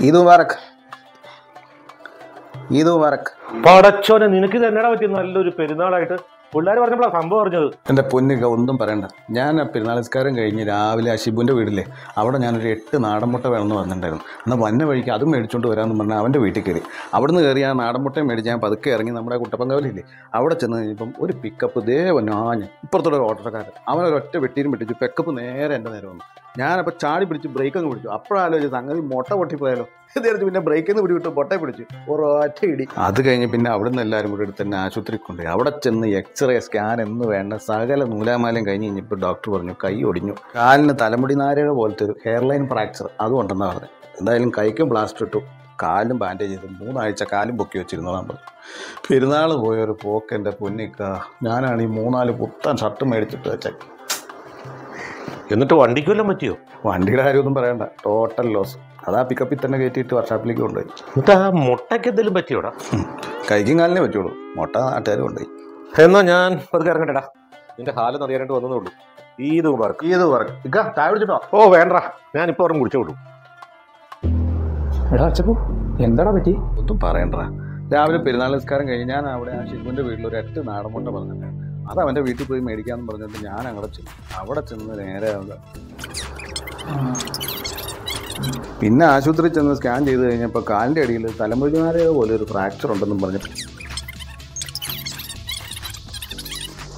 ഈദ് മുബാറക്. ഈദ് മുബാറക്. പടച്ചോനെ, നിനക്ക് തന്നെടാ പറ്റിയ നല്ലൊരു പെരുന്നാളായിട്ട് പിള്ളേർ പറഞ്ഞപ്പോഴാണ് സംഭവം അറിഞ്ഞത്. എൻ്റെ പൊന്നിക്ക ഒന്നും പറയണ്ട. ഞാൻ ആ പെരുന്നാൾ നിസ്കാരം കഴിഞ്ഞ് രാവിലെ ആ ഷിബുവിൻ്റെ വീട്ടിലെ അവിടെ ഞാനൊരു 8 നാടൻ മുട്ട വേണമെന്ന് പറഞ്ഞിട്ടുണ്ടായിരുന്നു. എന്നാൽ വന്ന വഴിക്ക് അതും മേടിച്ചുകൊണ്ട് വരാമെന്ന് പറഞ്ഞാൽ അവൻ്റെ വീട്ടിൽ കയറി. അവിടെ നിന്ന് കയറി ആ നാടൻ മുട്ടയും മേടിച്ച് ഞാൻ പതുക്കെ ഇറങ്ങി നമ്മുടെ കുട്ടപ്പൻകാവിലില്ലേ അവിടെ ചെന്ന് കഴിഞ്ഞപ്പം ഒരു പിക്കപ്പ് ദേവനാഞ്ഞ് ഇപ്പുറത്തോടെ ഒരു ഓട്ടോക്കാരൻ അവനൊരൊറ്റ വെട്ടീരും വെട്ടിച്ചു. പിക്കപ്പ് നേരെ എൻ്റെ നേരെ വന്നു. ഞാനപ്പോൾ ചാടി പിടിച്ച് ബ്രേക്ക് അങ്ങ് പിടിച്ചു. അപ്പോഴാലോചിച്ച് സംഗതി മുട്ട പൊട്ടിപ്പോയാലോ ഇതേടുത്ത് പിന്നെ ബ്രേക്കിൽ നിന്ന് പിടിവിട്ട് പൊട്ടയെ പിടിച്ചു ഒരൊറ്റ ഇടി. അത് കഴിഞ്ഞ് പിന്നെ അവിടെ നിന്ന് എല്ലാവരും കൂടെ എടുത്ത് തന്നെ ആശുപത്രിയിൽ കൊണ്ടുപോയി. അവിടെ ചെന്ന് എക്സ്റേ സ്കാൻ എന്ന് വേണ്ട സകല നൂലാമാലയും കഴിഞ്ഞ് കഴിഞ്ഞപ്പോൾ ഡോക്ടർ പറഞ്ഞു കൈ ഒടിഞ്ഞു, കാലിന് തലമുടി നാരക പോലത്തെ ഒരു ഹെയർലൈൻ ഫ്രാക്ചർ അതും ഉണ്ടെന്നാണ് പറഞ്ഞത്. എന്തായാലും കൈക്കും പ്ലാസ്റ്റർ ഇട്ടു, കാലും ബാൻഡേജ് ചെയ്തു, 3 ആഴ്ച കാലും പൊക്കി വെച്ചിരുന്നോളാൻ പറഞ്ഞു. പെരുന്നാൾ പോയൊരു പോക്ക് എൻ്റെ പൊന്നിക്ക. ഞാനാണ് ഈ 3-4 പുത്തൻ ഷർട്ട് മേടിച്ചിട്ട് വെച്ചേ. എന്നിട്ട് വണ്ടിക്ക് വല്ലതും പറ്റിയോ? വണ്ടിയുടെ കാര്യമൊന്നും പറയണ്ട, ടോട്ടൽ ലോസ്. അതാ പിക്കപ്പിൽ തന്നെ കയറ്റിയിട്ട് വർക്ക്ഷോപ്പിലേക്ക് കൊണ്ടുപോയി. എന്നിട്ട് ആ മുട്ടയ്ക്ക് എന്തെങ്കിലും പറ്റിയോടാ? കൈക്കും കാലിനെ പറ്റുള്ളൂ, മുട്ട നാട്ടുകാർ കൊണ്ടുപോയി. എന്നാ ഞാൻ പതുക്കെ ഇറങ്ങട്ടെടാ, നിന്റെ കാലം അറിയാനായിട്ട് വന്നതേ ഉള്ളൂ. ഈദ് മുബാറക്. ഈദ് മുബാറക്. ഇക്ക ചായ കുടിച്ചിട്ടോ? ഓ വേണ്ട, ഞാനിപ്പോൾ ഓർമ്മ കുടിച്ചേ വിടും. എടാ അച്ചപ്പോ എന്താടാ പറ്റി? ഒന്നും പറയണ്ട. രാവിലെ പെരുന്നാൾ നിസ്കാരം കഴിഞ്ഞ് ഞാൻ അവിടെ ആ ഷിബുവിൻ്റെ വീട്ടിൽ ഒരു 8 നാടൻ മുട്ട പറഞ്ഞിട്ടുണ്ടായിരുന്നു. അത് അവൻ്റെ വീട്ടിൽ പോയി മേടിക്കാമെന്ന് പറഞ്ഞിട്ട് ഞാൻ അങ്ങോട്ട് ചെന്നു. അവിടെ ചെന്ന് നേരെ പിന്നെ ആശുപത്രിയിൽ ചെന്ന് സ്കാൻ ചെയ്ത് കഴിഞ്ഞപ്പോൾ കാലിൻ്റെ അടിയിൽ തലമുടിനാരക പോലെ ഒരു ഫ്രാക്ചർ ഉണ്ടെന്നും പറഞ്ഞിട്ട്.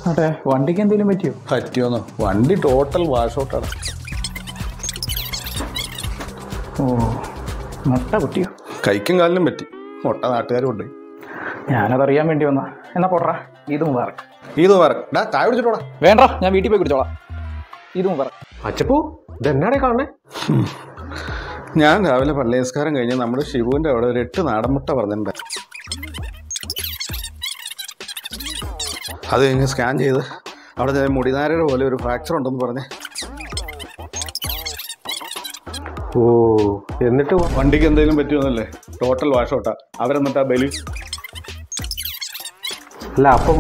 അതെ, വണ്ടിക്ക് എന്തെങ്കിലും പറ്റിയോ? പറ്റിയോന്നോ? വണ്ടി ടോട്ടൽ വാഷ് ഔട്ടാണ്. ഓ, മുട്ട പൊട്ടിയോ? കൈക്കും കാലിനും പറ്റി, മുട്ട നാട്ടുകാർ കൊണ്ടുപോയി. ഞാനതറിയാൻ വേണ്ടി വന്നാ. എന്നാ പോട്രാ, ഈദ് മുബാറക്. ഈദ് മുബാറക്. ഡാ ചായ കുടിച്ചിട്ടോടാ? വേണ്ട, ഞാൻ വീട്ടിൽ പോയി കുടിച്ചോളാം. ഈദ് മുബാറക്. അച്ചപ്പോ ഇതെന്നാടേ കാണണേ? ഞാൻ രാവിലെ പള്ളി നിസ്കാരം കഴിഞ്ഞ് നമ്മുടെ ഷിബുവിൻ്റെ അവിടെ ഒരു 8 നാടൻ മുട്ട പറഞ്ഞിട്ടുണ്ട്. അത് കഴിഞ്ഞ് സ്കാൻ ചെയ്ത് അവിടെ മുടിനാരയുടെ പോലെ ഒരു ഫ്രാക്ചർ ഉണ്ടെന്ന് പറഞ്ഞ്. ഓ, എന്നിട്ട് വണ്ടിക്ക് എന്തെങ്കിലും പറ്റുമെന്നല്ലേ? Total wash ഔട്ടാ. അവരെന്നിട്ടാ ബലി. അല്ല, അപ്പം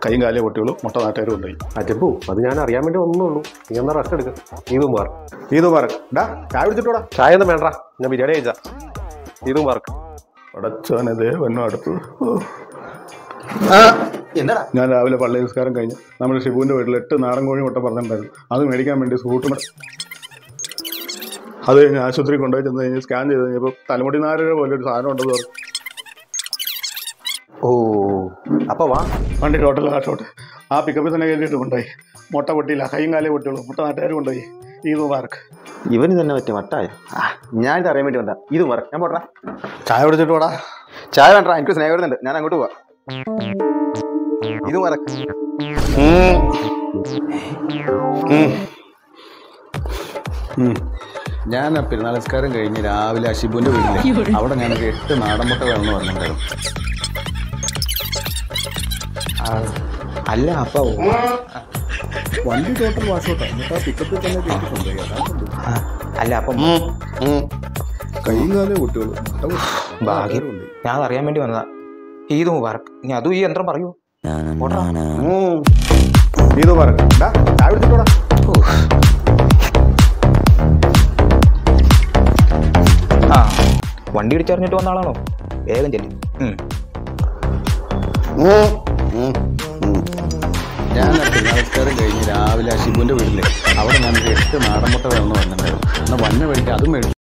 കൈയും കാലേ പൊട്ടിയുള്ളൂ, മുട്ട നാട്ടുകാർ കൊണ്ടുപോയി. അച്ചപ്പോ അത് ഞാൻ അറിയാൻ വേണ്ടി ഒന്നുള്ളൂ. നീ എന്നാ റെസ്റ്റ് എടുക്കുക. ഈദ് മുബാറക്. ഈദ് മുബാറക്. ഡാ ചായ കുടിച്ചിട്ടോടാ? ചായ ഒന്നും വേണ്ട, ഞാൻ ബിരിയാണി കഴിച്ചാ. ഈദ് മുബാറക്. അടച്ചോനതേ വന്നോ അടുത്ത്. ഞാൻ രാവിലെ പള്ളി നിസ്കാരം കഴിഞ്ഞ് നമ്മുടെ ഷിബുവിൻ്റെ വീട്ടിൽ 8 നാടൻ കോഴി മുട്ട പറഞ്ഞിട്ടുണ്ടായിരുന്നു. അത് മേടിക്കാൻ വേണ്ടി സൂട്ടും അത് കഴിഞ്ഞ് ആശുപത്രി കൊണ്ടുപോയി ചെന്ന് കഴിഞ്ഞ് സ്കാൻ ചെയ്ത് കഴിഞ്ഞപ്പോൾ തലമുടി നാരക പോലെ ഒരു സാധനം ഉണ്ടെന്ന് പറഞ്ഞു. ഓ, അപ്പോൾ വാ. വണ്ടി ടോട്ടൽ വാഷ് ഔട്ട്. ആ പിക്കപ്പിൽ തന്നെ കയറ്റിയിട്ട് കൊണ്ടുപോയി. മുട്ട പൊട്ടിയില്ല, കൈയും കാലേ പൊട്ടിയുള്ളൂ, മുട്ട നാട്ടുകാർ കൊണ്ടുപോയി. ഈദ് മുബാറക്. ഇവന് തന്നെ പറ്റിയ മട്ടായോ? ഞാനിത് അറിയാൻ വേണ്ടി വന്നാ. ഈദ് മുബാറക്. ഞാൻ പോട്ടാ. ചായ കുടിച്ചിട്ട് പോടാ. ചായ വേണ്ട, എനിക്ക് സ്നേഹം വരുന്നുണ്ട്, ഞാൻ അങ്ങോട്ട് പോവാ. ഈദ് മുബാറക്. ഞാൻ ആ പെരുന്നാൾ നിസ്കാരം കഴിഞ്ഞ് രാവിലെ ആ ഷിബുവിൻ്റെ വീട്ടിൽ അവിടെ ഞാനൊരു 8 നാടൻ മുട്ട വേണമെന്ന് പറഞ്ഞിട്ടുണ്ടായിരുന്നു. അല്ല അപ്പൊ വണ്ടി ടോട്ടൽ വാഷ് ഔട്ടാ. എന്നിട്ട് ആ പിക്കപ്പിൽ തന്നെ കൊണ്ടുപോയി. അല്ല അപ്പം കൈയും കാലേ പൊട്ടിയുള്ളൂ, ഭാഗ്യം. ഞാൻ അറിയാൻ വേണ്ടി വന്നതാ. ഈദ് മുബാറക്. ഇനി അതും ഈ യന്ത്രം പറയൂ. ഈദ് മുബാറക്. ചായ കുടിച്ചിട്ടോടാ? ആ, വണ്ടി ഇടിച്ചറിഞ്ഞിട്ട് വന്ന ആളാണോ? വേഗം ചെല്ലി. ഞാൻ നമസ്കാരം കഴിഞ്ഞ് രാവിലെ ആ ഷിബുവിൻ്റെ വീട്ടിലെ അവിടെ ഞാനൊരു 8 നാടൻ മുട്ട വേണമെന്ന് പറഞ്ഞിട്ടുണ്ടായിരുന്നു. എന്നാൽ വന്ന വഴിക്ക് അതും മേടിച്ചു.